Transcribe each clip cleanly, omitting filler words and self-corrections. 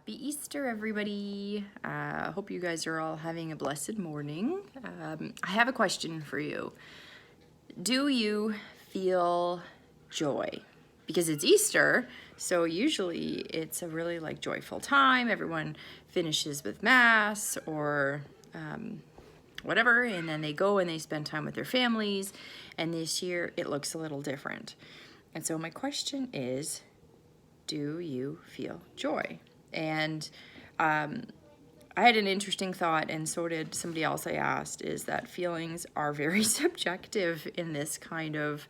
Happy Easter, everybody. Hope you guys are all having a blessed morning. I have a question for you. Do you feel joy? Because it's Easter, so usually it's a really joyful time. Everyone finishes with Mass or whatever, and then they go and they spend time with their families. And this year it looks a little different. And so my question is, do you feel joy? And I had an interesting thought, and so did somebody else I asked, is that feelings are very subjective in this kind of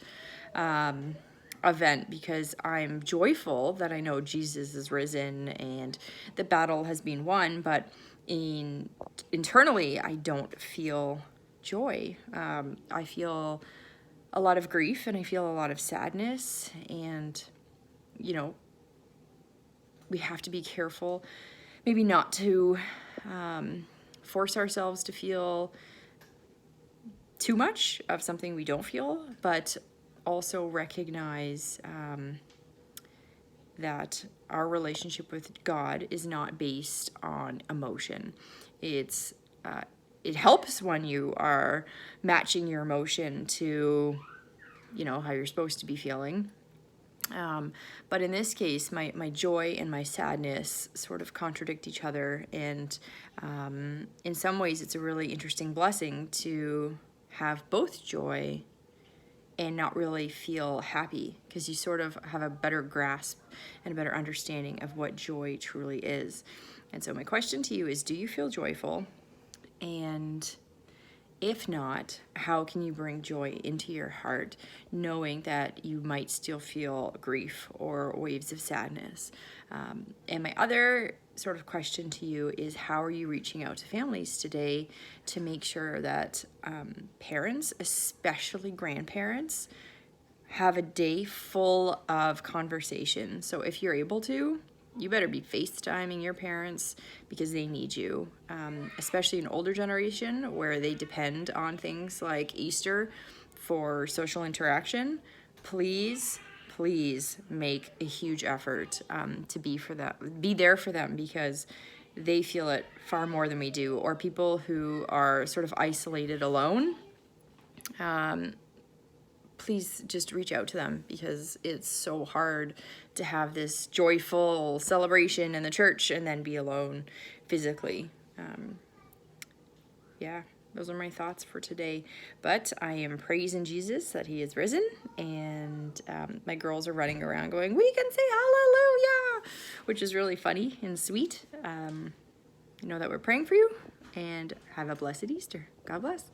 event, because I'm joyful that I know Jesus is risen and the battle has been won, but internally I don't feel joy. I feel a lot of grief and I feel a lot of sadness, and we have to be careful maybe not to force ourselves to feel too much of something we don't feel, but also recognize that our relationship with God is not based on emotion. It helps when you are matching your emotion to how you're supposed to be feeling. But in this case, my joy and my sadness sort of contradict each other, and in some ways it's a really interesting blessing to have both joy and not really feel happy, because you sort of have a better grasp and a better understanding of what joy truly is. And so my question to you is, do you feel joyful? And if not, how can you bring joy into your heart, knowing that you might still feel grief or waves of sadness? And my other sort of question to you is, how are you reaching out to families today to make sure that parents, especially grandparents, have a day full of conversation? So if you're able to, you better be FaceTiming your parents, because they need you, especially an older generation where they depend on things like Easter for social interaction. Please make a huge effort to be there for them, because they feel it far more than we do. Or people who are sort of isolated alone, please just reach out to them, because it's so hard to have this joyful celebration in the church and then be alone physically. Those are my thoughts for today. But I am praising Jesus that he is risen, and my girls are running around going, "We can say hallelujah," which is really funny and sweet. Know that we're praying for you, and have a blessed Easter. God bless.